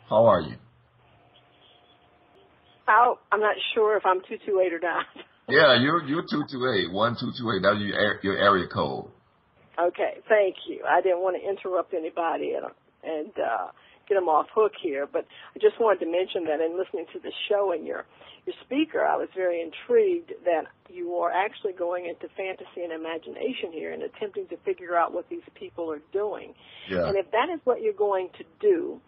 How are you? I'm not sure if I'm 228 or not. Yeah, you're 228, 1228. That's your area code. Okay, thank you. I didn't want to interrupt anybody and get them off hook here, but I just wanted to mention that in listening to the show and your speaker, I was very intrigued that you are actually going into fantasy and imagination here and attempting to figure out what these people are doing. Yeah. And if that is what you're going to do,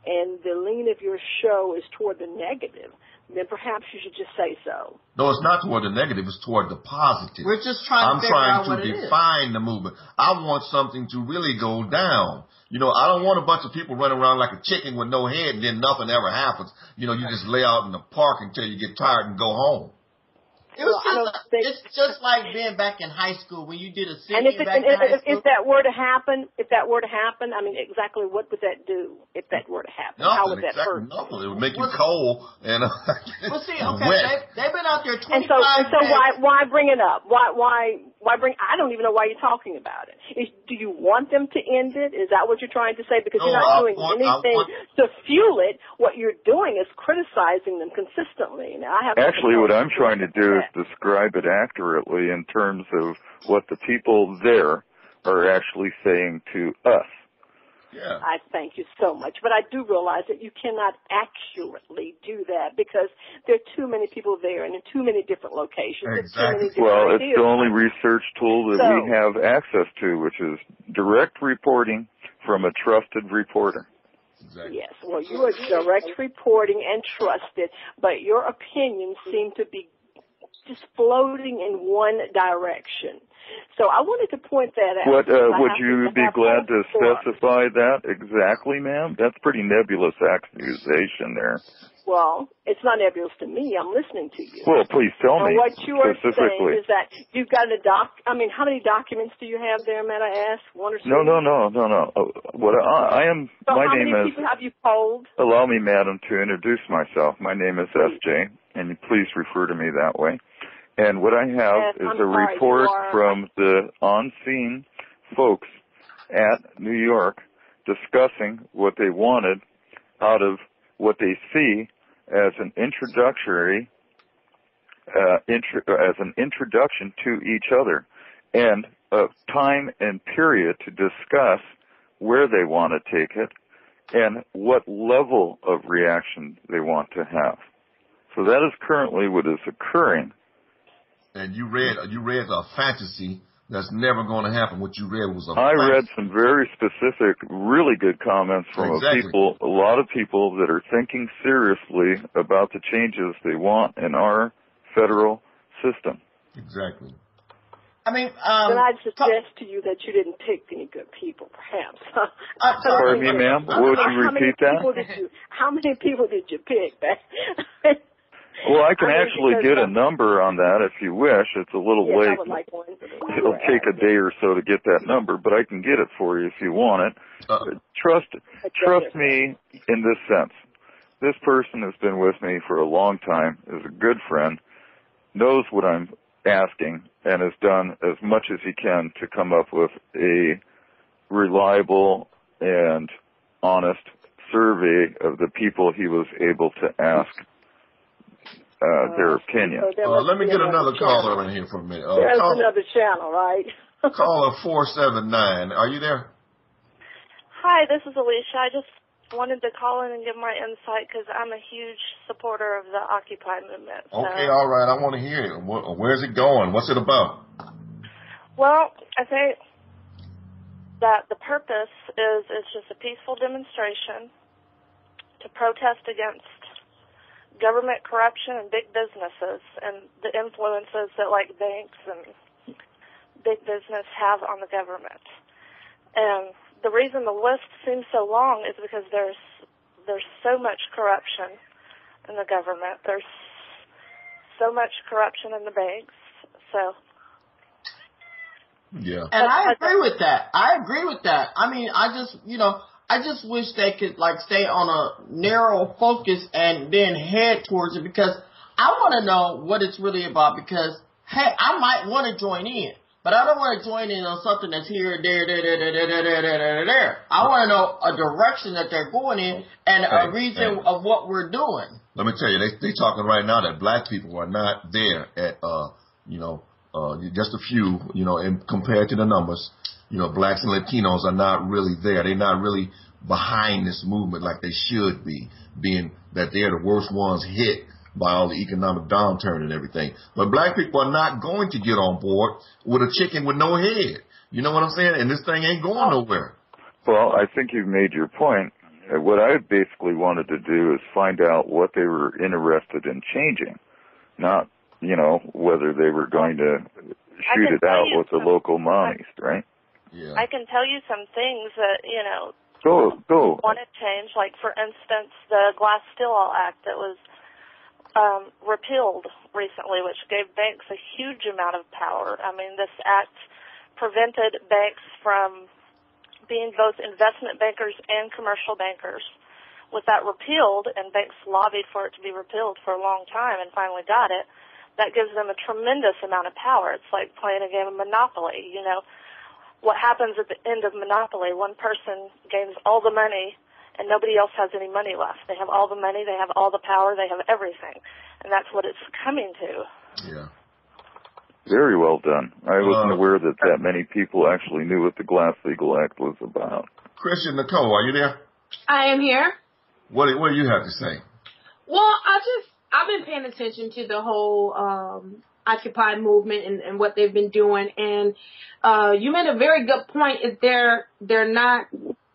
and the lean of your show is toward the negative, then perhaps you should just say so. No, it's not toward the negative. It's toward the positive. We're just trying to figure out what it is. I'm trying to define the movement. I want something to really go down. You know, I don't want a bunch of people running around like a chicken with no head and then nothing ever happens. You know, you just lay out in the park until you get tired and go home. It's just like being back in high school when you did a singing back in high school. If that were to happen, I mean, exactly what would that do if that were to happen? Nothing, how would that hurt? Nothing. It would make you cold and well, see, okay, wet. They've been out there 25 and so days. why bring it up? Why bring? I don't even know why you're talking about it. Do you want them to end it? Is that what you're trying to say? Because you're not doing anything to fuel it. What you're doing is criticizing them consistently. Now, actually, what I'm trying to do is describe it accurately in terms of what the people there are actually saying to us. Yeah. I thank you so much. But I do realize that you cannot accurately do that because there are too many people there and in too many different locations. Exactly. Well, it's the only research tool that we have access to, which is direct reporting from a trusted reporter. Exactly. Yes. Well, you are direct reporting and trusted, but your opinions seem to be just floating in one direction. So I wanted to point that out. Would you be glad to specify that exactly, ma'am? That's pretty nebulous accusation there. Well, it's not nebulous to me. I'm listening to you. Well, please tell me what you are specifically. saying is that you've got how many documents do you have there, might I ask? One or two? No. My name is. People have you polled? Allow me, madam, to introduce myself. My name is S.J., and please refer to me that way. And what I have is a report from the on-scene folks at New York discussing what they wanted out of what they see as an introduction to each other, and a time and period to discuss where they want to take it and what level of reaction they want to have. So that is currently what is occurring. And you read a fantasy that's never going to happen. What you read was a fantasy. I read some very specific, really good comments from a lot of people that are thinking seriously about the changes they want in our federal system. Exactly. I mean, then I'd suggest to you that you didn't pick any good people, perhaps. Pardon me, ma'am. Would you repeat that? How many people did you pick? Well, I can actually get a number on that if you wish. It's a little late. I would like one. It'll take a day or so to get that number, but I can get it for you if you want it. Trust me in this sense. This person has been with me for a long time, is a good friend, knows what I'm asking, and has done as much as he can to come up with a reliable and honest survey of the people he was able to ask their opinion. Let me get another caller in here for a minute. There's another channel, right? Caller 479. Are you there? Hi, this is Alicia. I just wanted to call in and give my insight because I'm a huge supporter of the Occupy movement. So. Okay, all right. I want to hear it. Where's it going? What's it about? Well, I think that the purpose is it's just a peaceful demonstration to protest against government corruption and big businesses and the influences that like banks and big business have on the government. And the reason the list seems so long is because there's so much corruption in the government. There's so much corruption in the banks. So yeah. And I agree with that. I mean, I just wish they could like stay on a narrow focus and then head towards it because I want to know what it's really about because, hey, I might want to join in. but I don't want to join in on something that's here, there. I want to know a direction that they're going in and a reason of what we're doing. Let me tell you, they talking right now that black people are not there at, just a few, and compared to the numbers, blacks and Latinos are not really there. They're not really behind this movement like they should be, being that they're the worst ones hit by all the economic downturn and everything. But black people are not going to get on board with a chicken with no head. You know what I'm saying? And this thing ain't going nowhere. Well, I think you've made your point. What I basically wanted to do is find out what they were interested in changing, not, whether they were going to shoot it out with the local monies, right? Yeah. I can tell you some things that, Go. want to change. Like, for instance, the Glass-Steagall Act that was repealed recently, which gave banks a huge amount of power. I mean, this act prevented banks from being both investment bankers and commercial bankers. With that repealed, and banks lobbied for it to be repealed for a long time and finally got it, that gives them a tremendous amount of power. It's like playing a game of Monopoly. What happens at the end of Monopoly, one person gains all the money and nobody else has any money left. They have all the money, they have all the power, they have everything. And that's what it's coming to. Yeah. Very well done. I wasn't aware that many people actually knew what the Glass-Steagall Act was about. Christian Nicole, are you there? I am here. What do you have to say? Well, I've been paying attention to the whole Occupy movement and what they've been doing, and you made a very good point. Is they're not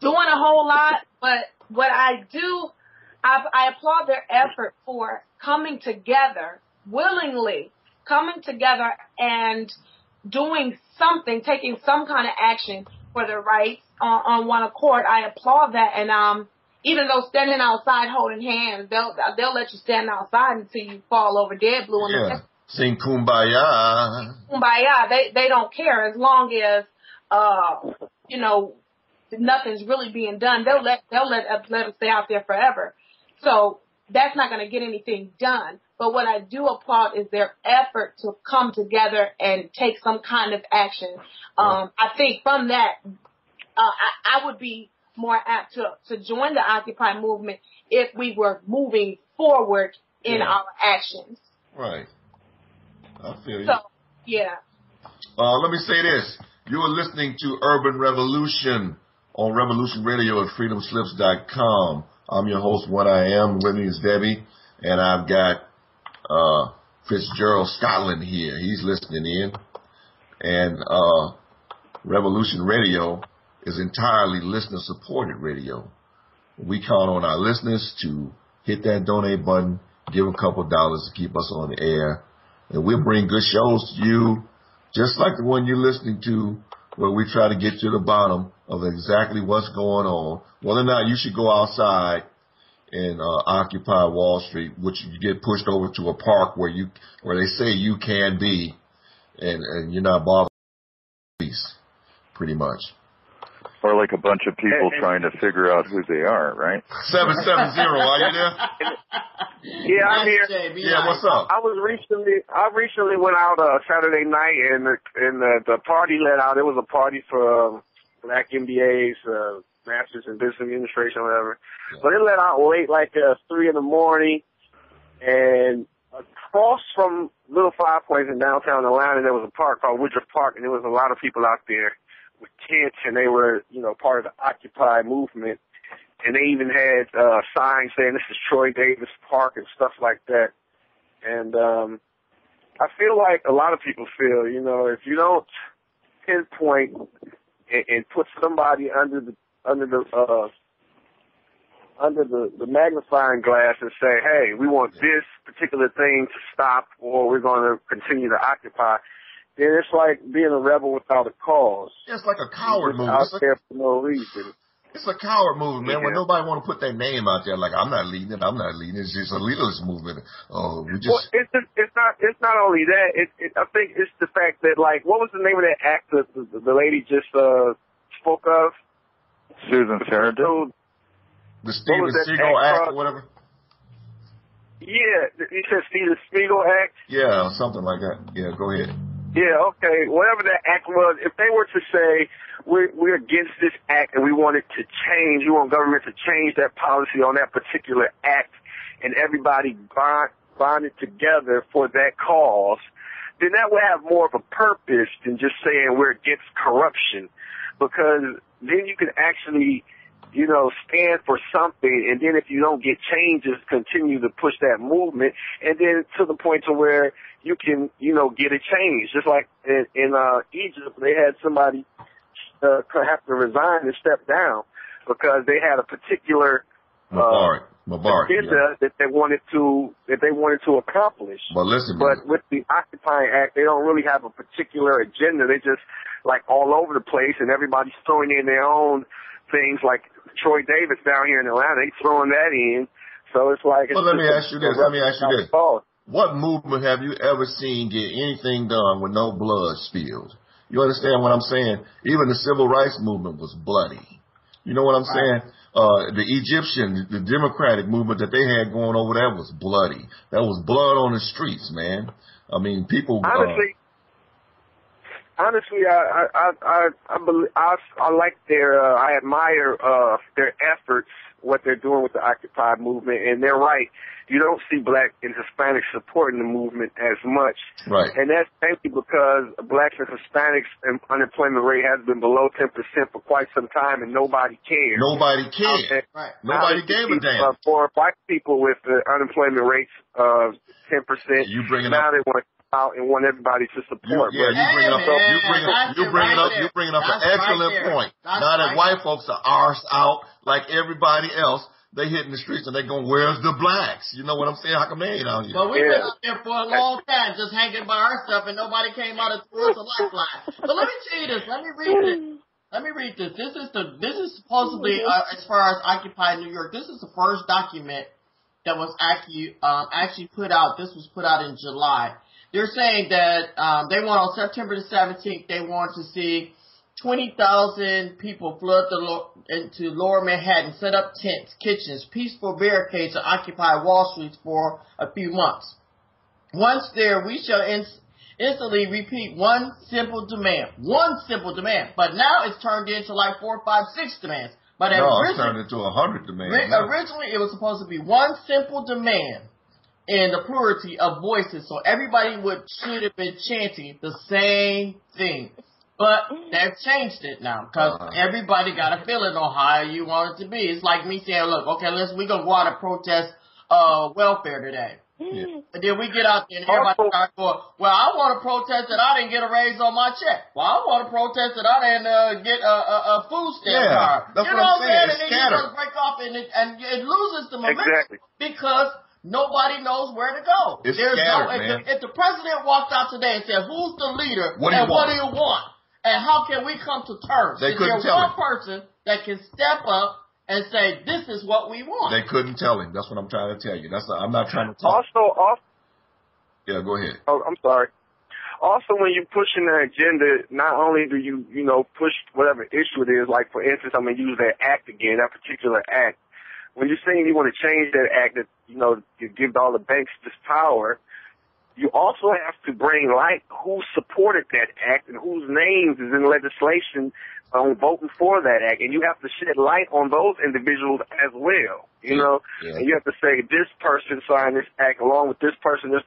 doing a whole lot, but what I do, I applaud their effort for coming together willingly, coming together and doing something, taking some kind of action for their rights on one accord. I applaud that, and even though standing outside holding hands, they'll let you stand outside until you fall over dead blue in the face. Sing Kumbaya. Kumbaya. They don't care as long as nothing's really being done. They'll let them stay out there forever. So that's not going to get anything done. But what I do applaud is their effort to come together and take some kind of action. I think from that, I would be more apt to join the Occupy movement if we were moving forward in our actions. Right. I feel you. So, yeah. Let me say this. You are listening to Urban Revolution on Revolution Radio at freedomslips.com. I'm your host, One Iam. With me is Debbie, and I've got Fitzgerald Scotland here. He's listening in. And Revolution Radio is entirely listener-supported radio. We count on our listeners to hit that donate button, give a couple dollars to keep us on the air, and we'll bring good shows to you, just like the one you're listening to, where we try to get to the bottom of exactly what's going on, whether or not you should go outside and occupy Wall Street, which you get pushed over to a park where they say you can be, and you're not bothered with peace, pretty much. Or like a bunch of people trying to figure out who they are, right? 770, are you there? Yeah, I'm here. Yeah, what's up? I recently went out Saturday night, and the party let out. It was a party for Black MBAs, Masters in Business Administration, or whatever. Yeah. But it let out late, like 3 in the morning, and across from Little Five Points in downtown Atlanta, there was a park called Woodruff Park, and there was a lot of people out there with tents, and they were, part of the Occupy movement. And they even had signs saying this is Troy Davis Park and stuff like that. And I feel like a lot of people feel, if you don't pinpoint and put somebody under the magnifying glass and say, hey, we want this particular thing to stop, or we're going to continue to occupy, then it's like being a rebel without a cause. Yeah, it's like a coward movement. Out there for no reason. It's a coward movement, man. When nobody want to put their name out there, like I'm not leading it. It's just a leaderless movement. Well, it's not only that. I think it's the fact that, like, what was the name of that act that the lady just spoke of? Susan Sarandon. The Steven Seagal Act or whatever. Yeah, you said Steven Spiegel Act. Yeah, something like that. Yeah, go ahead. Yeah, okay. Whatever that act was, if they were to say we're against this act and we want it to change, we want government to change that policy on that particular act, and everybody bonded together for that cause, then that would have more of a purpose than just saying we're against corruption, because then you can actually, stand for something, and then if you don't get changes, continue to push that movement, and then to the point to where you can, get a change. Just like in Egypt, they had somebody have to resign and step down because they had a particular agenda that they wanted to accomplish. But with the Occupying Act, they don't really have a particular agenda. They just like all over the place, and everybody's throwing in their own things. Like Troy Davis down here in Atlanta, he's throwing that in. So it's like. Well, let me ask you this. What movement have you ever seen get anything done with no blood spilled? You understand what I'm saying? Even the civil rights movement was bloody. You know what I'm saying? The Egyptian, the democratic movement that they had going over there was bloody. That was blood on the streets, man. I mean, people. Honestly, I like I admire their efforts, what they're doing with the Occupy movement, and they're right. You don't see Black and Hispanics supporting the movement as much. Right. And that's mainly because Blacks and Hispanics unemployment rate has been below 10% for quite some time, and nobody cares. Nobody cares. Right. Nobody gave a damn. For Black people with the unemployment rates of 10%, now they want to out and want everybody to support. You bringing up an excellent point. Now that white folks are arse out like everybody else, they hitting the streets and they going, where's the Blacks? You know what I'm saying? How come they ain't out here? But we've been out there for a long time just hanging by our stuff, and nobody came out and threw us a lifeline. But let me tell you this. Let me read this. This is supposedly, as far as Occupy New York, this is the first document that was actually put out. This was put out in July. They're saying that they want on September the 17th, they want to see 20,000 people flood into lower Manhattan, set up tents, kitchens, peaceful barricades, and occupy Wall Street for a few months. Once there, we shall instantly repeat one simple demand. But now it's turned into like 4, 5, 6 demands. But it's turned into 100 demands. Originally, it was supposed to be one simple demand and the plurality of voices, so everybody should have been chanting the same thing. But they've changed it now, because everybody got a feeling on how you want it to be. It's like me saying, look, okay, we're going to go out and protest welfare today. Yeah. And then we get out there and everybody starts going, well, I want to protest that I didn't get a raise on my check. Well, I want to protest that I didn't get a food stamp card. That's what I'm saying. And then you just break off and it loses the momentum because nobody knows where to go. It's scattered, man. If the president walked out today and said, who's the leader what do you want? And how can we come to terms? They couldn't tell him. One person that can step up and say, this is what we want. They couldn't tell him. That's what I'm trying to tell you. I'm not trying to talk. Yeah, go ahead. Oh, I'm sorry. Also, when you're pushing the agenda, not only do you push whatever issue it is, like, for instance, I'm going to use that act again, that particular act. When you're saying you want to change that act that, you give all the banks this power, you also have to bring light who supported that act and whose names is in legislation on voting for that act. And you have to shed light on those individuals as well, Yeah. And you have to say this person signed this act along with this person, and this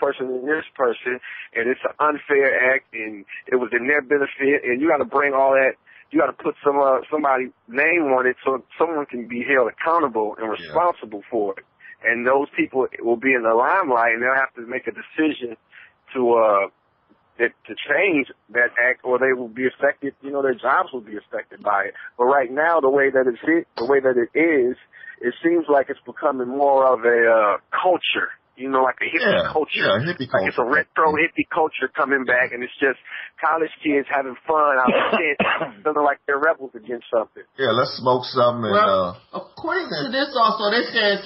person, and it's an unfair act, and it was in their benefit, and you got to bring all that. You got to put somebody's name on it so someone can be held accountable and responsible for it. And those people will be in the limelight, and they'll have to make a decision to change that act, or they will be affected. Their jobs will be affected by it. But right now, the way that it is, it seems like it's becoming more of a culture. Like a hippie culture. Yeah, hippie culture. Like it's a retro hippie culture coming back, and it's just college kids having fun out of tent, feeling like they're rebels against something. Yeah, let's smoke something. Well, according to this also, this says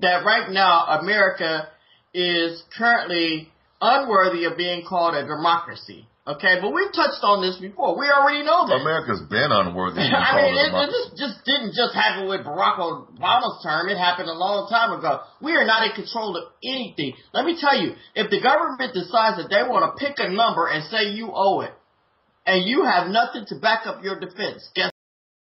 that right now America is currently unworthy of being called a democracy. Okay, but we've touched on this before. We already know that. America's been unworthy. I mean, this just didn't just happen with Barack Obama's term. It happened a long time ago. We are not in control of anything. Let me tell you, if the government decides that they want to pick a number and say you owe it, and you have nothing to back up your defense, guess